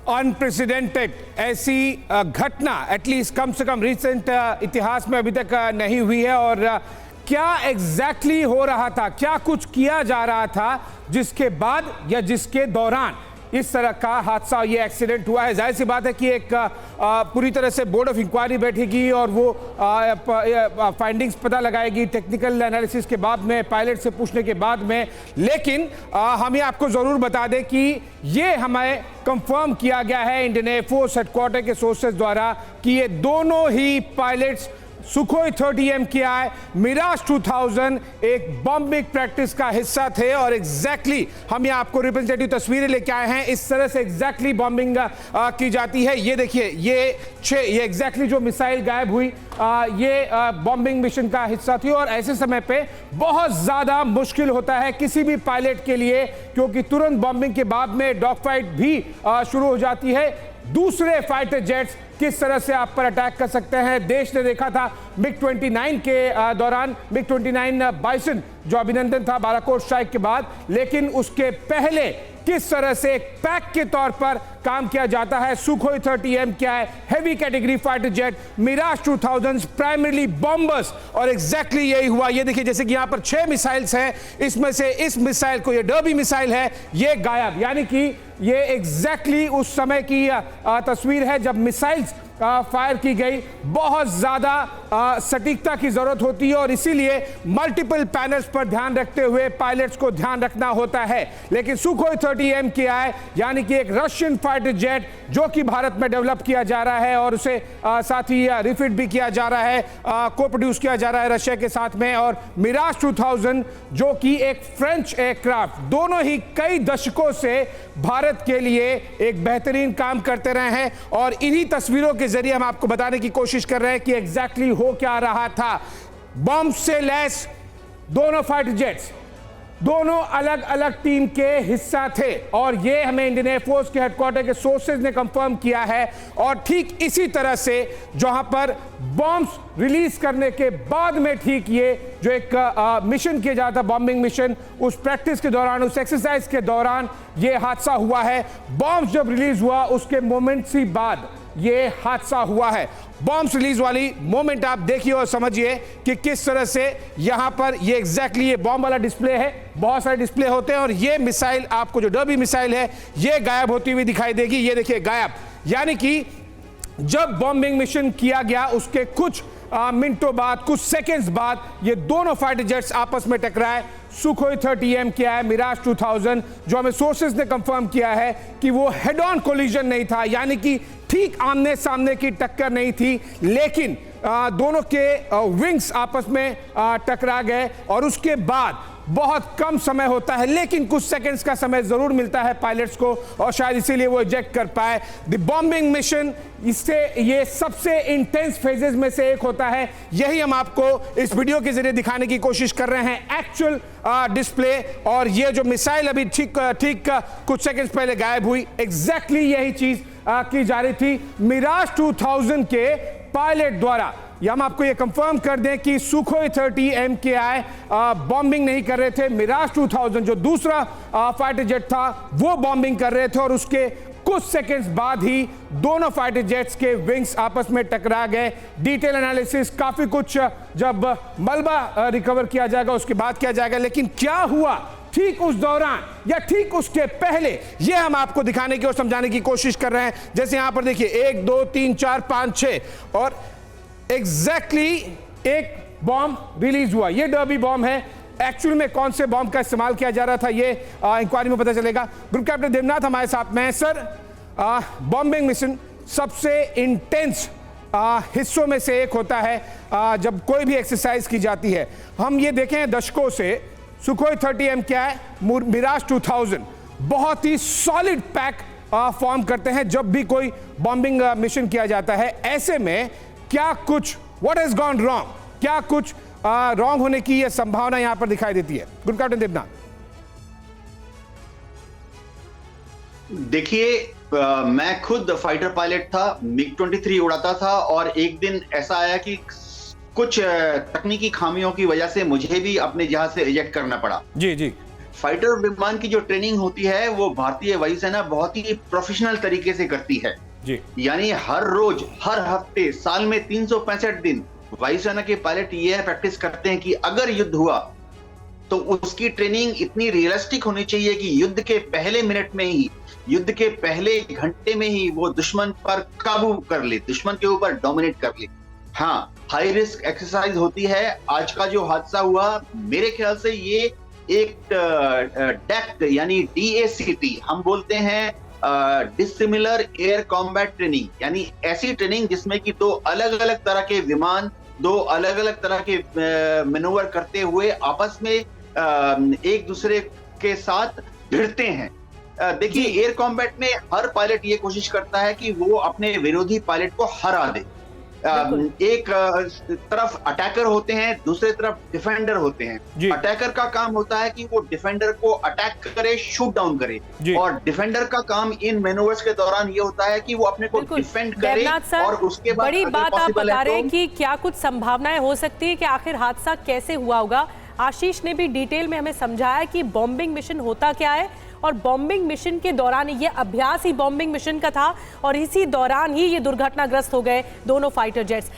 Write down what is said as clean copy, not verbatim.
Unprecedented, ऐसी घटना at least कम से कम रिसेंट इतिहास में अभी तक नहीं हुई है। और क्या एग्जैक्टली हो रहा था, क्या कुछ किया जा रहा था जिसके बाद या जिसके दौरान इस तरह का हादसा, ये एक्सीडेंट हुआ है? जाहिर सी बात है कि एक पूरी तरह से बोर्ड ऑफ इंक्वायरी बैठेगी और वो फाइंडिंग्स पता लगाएगी टेक्निकल एनालिसिस के बाद में, पायलट से पूछने के बाद में। लेकिन हम ये आपको ज़रूर बता दें कि ये हमें कंफर्म किया गया है इंडियन एयरफोर्स हेडक्वार्टर के सोर्सेज द्वारा कि ये दोनों ही पायलट्स सुखोई 30 MKI मिराज 2000 एक बॉम्बिंग प्रैक्टिस का हिस्सा थे। और एग्जैक्टली हम यहाँ आपको रिप्रेजेंटेटिव तस्वीरें लेके आए हैं, इस तरह से एग्जैक्टली बॉम्बिंग की जाती है। ये देखिए, ये एग्जैक्टली जो मिसाइल गायब हुई, ये बॉम्बिंग मिशन का हिस्सा थी। और ऐसे समय पे बहुत ज़्यादा मुश्किल होता है किसी भी पायलट के लिए, क्योंकि तुरंत बॉम्बिंग के बाद में डॉग फाइट भी शुरू हो जाती है। दूसरे फाइटर जेट्स किस तरह से आप पर अटैक कर सकते हैं, देश ने देखा था MiG-29 के दौरान, MiG-29 बाइसन जो अभिनंदन था बालाकोट स्ट्राइक के बाद। लेकिन उसके पहले किस तरह से एक पैक के तौर पर काम किया जाता है। Sukhoi 30 MKI heavy category fighter jet, Mirage 2000 primarily bombers. और एग्जैक्टली यही हुआ। ये देखिए, जैसे कि यहां पर 6 मिसाइल्स हैं, इसमें से इस मिसाइल को, ये डर्बी मिसाइल है, ये गायब। यानी कि ये एग्जैक्टली उस समय की तस्वीर है जब मिसाइल्स फायर की गई। बहुत ज़्यादा सटीकता की ज़रूरत होती है और इसीलिए मल्टीपल पैनल्स पर ध्यान रखते हुए पायलट्स को ध्यान रखना होता है। लेकिन सुखोई 30 MKI यानी कि एक रशियन फाइटर जेट जो कि भारत में डेवलप किया जा रहा है और उसे साथ ही रिफिट भी किया जा रहा है, को प्रोड्यूस किया जा रहा है रशिया के साथ में। और मिराज 2000 जो कि एक फ्रेंच एयरक्राफ्ट, दोनों ही कई दशकों से भारत के लिए एक बेहतरीन काम करते रहे हैं। और इन्हीं तस्वीरों के जरिए हम आपको बताने की कोशिश कर रहे हैं कि एग्जैक्टली हो क्या रहा था। बॉम्ब से लैस दोनों फाइटर जेट्स, दोनों अलग अलग टीम के हिस्सा थे और ये हमें इंडियन एयरफोर्स के हेडक्वार्टर के सोर्सेज ने कंफर्म किया है। और ठीक इसी तरह से जहां पर बॉम्ब्स रिलीज करने के बाद में ठीक ये जो एक मिशन किया जाता, बॉम्बिंग मिशन, उस प्रैक्टिस के दौरान, उस एक्सरसाइज के दौरान ये हादसा हुआ है। बॉम्ब्स जब रिलीज हुआ उसके मोमेंट्स ही बाद ये हादसा हुआ है। बॉम्ब्स रिलीज वाली मोमेंट आप देखिए और समझिए कि किस तरह से यहां पर ये एग्जैक्टली ये बॉम्ब वाला डिस्प्ले है। बहुत सारे डिस्प्ले होते हैं और ये मिसाइल आपको, जो डर्बी मिसाइल है, ये गायब होती हुई दिखाई देगी। ये देखिए गायब, यानी कि जब बॉम्बिंग मिशन किया गया उसके कुछ मिनटों बाद, कुछ सेकेंड्स बाद ये दोनों फाइटर जेट्स आपस में टकराए। सुखोई 30 MKI मिराज 2000 जो हमें सोर्सेज ने कंफर्म किया है कि वो हेड ऑन कोलिजन नहीं था, यानी कि ठीक आमने सामने की टक्कर नहीं थी, लेकिन दोनों के विंग्स आपस में टकरा गए। और उसके बाद बहुत कम समय होता है, लेकिन कुछ सेकंड्स का समय जरूर मिलता है पायलट्स को और शायद इसीलिए वो इजेक्ट कर पाए। द बॉम्बिंग मिशन, इससे ये सबसे इंटेंस फेजेस में से एक होता है। यही हम आपको इस वीडियो के जरिए दिखाने की कोशिश कर रहे हैं, एक्चुअल डिस्प्ले। और ये जो मिसाइल अभी ठीक कुछ सेकंड्स पहले गायब हुई, एग्जैक्टली यही चीज की जा रही थी मिराज 2000 के पायलट द्वारा। हम आपको ये कंफर्म कर दें कि सुखोई 30 MKI बॉम्बिंग नहीं कर रहे थे, मिराज 2000 जो दूसरा फाइटर जेट था वो बॉम्बिंग कर रहे थे। और उसके कुछ सेकंड्स बाद ही दोनों फाइटर जेट्स के विंग्स आपस में टकरा गए। डिटेल एनालिसिस, काफी कुछ जब मलबा रिकवर किया जाएगा उसके बाद किया जाएगा, लेकिन क्या हुआ ठीक उस दौरान या ठीक उसके पहले, ये हम आपको दिखाने की और समझाने की कोशिश कर रहे हैं। जैसे यहां पर देखिए 1 2 3 4 5 6 और एग्जैक्टली एक बॉम्ब रिलीज हुआ। ये डर्बी बॉम्ब है। एक्चुअल में कौन से बॉम्ब का इस्तेमाल किया जा रहा था ये इंक्वायरी में पता चलेगा। ग्रुप कैप्टन देवनाथ हमारे साथ में है। सर, बॉम्बिंग मिशन सबसे इंटेंस हिस्सों में से एक होता है जब कोई भी एक्सरसाइज की जाती है। हम ये देखें हैं दशकों से सुखोई 30 MKI मिराज 2000 बहुत ही सॉलिड पैक फॉर्म करते हैं जब भी कोई बॉम्बिंग मिशन किया जाता है। ऐसे में क्या कुछ व्हाट हैज गॉन रॉन्ग, क्या कुछ रॉन्ग होने की यह संभावना यहां पर दिखाई देती है? Good captain Devnath. देखिए, मैं खुद फाइटर पायलट था, MiG-23 उड़ाता था और एक दिन ऐसा आया कि कुछ तकनीकी खामियों की वजह से मुझे भी अपने जहाज से इजेक्ट करना पड़ा। जी जी। फाइटर विमान की जो ट्रेनिंग होती है वो भारतीय वायुसेना बहुत ही प्रोफेशनल तरीके से करती है जी। यानी हर रोज, हर हफ्ते, साल में 365 दिन वायुसेना के पायलट ये प्रैक्टिस करते हैं कि अगर युद्ध हुआ तो उसकी ट्रेनिंग इतनी रियलिस्टिक होनी चाहिए कि युद्ध के पहले मिनट में ही, युद्ध के पहले घंटे में ही वो दुश्मन पर काबू कर ले, दुश्मन के ऊपर डोमिनेट कर ले। हाँ, हाई रिस्क एक्सरसाइज होती है। आज का जो हादसा हुआ, मेरे ख्याल से ये एक डैक्ट यानी DACT हम बोलते हैं, डिसिमिलर एयर कॉम्बैट ट्रेनिंग, यानी ऐसी ट्रेनिंग जिसमें कि दो अलग अलग तरह के विमान, दो अलग अलग तरह के मैनूवर करते हुए आपस में एक दूसरे के साथ भिड़ते हैं। देखिए, एयर कॉम्बैट में हर पायलट ये कोशिश करता है कि वो अपने विरोधी पायलट को हरा दे। एक तरफ अटैकर होते हैं, दूसरे तरफ डिफेंडर होते हैं। अटैकर का काम होता है कि वो डिफेंडर को अटैक करे, शूट डाउन करे, और डिफेंडर का काम इन मैनूवर्स के दौरान ये होता है कि वो अपने को डिफेंड करे। और उसके बाद बड़ी बात आप बता रहे हैं कि क्या कुछ संभावनाएं हो सकती है कि आखिर हादसा कैसे हुआ होगा। आशीष ने भी डिटेल में हमें समझाया कि बॉम्बिंग मिशन होता क्या है, और बॉम्बिंग मिशन के दौरान ये अभ्यास ही बॉम्बिंग मिशन का था और इसी दौरान ही ये दुर्घटनाग्रस्त हो गए दोनों फाइटर जेट्स।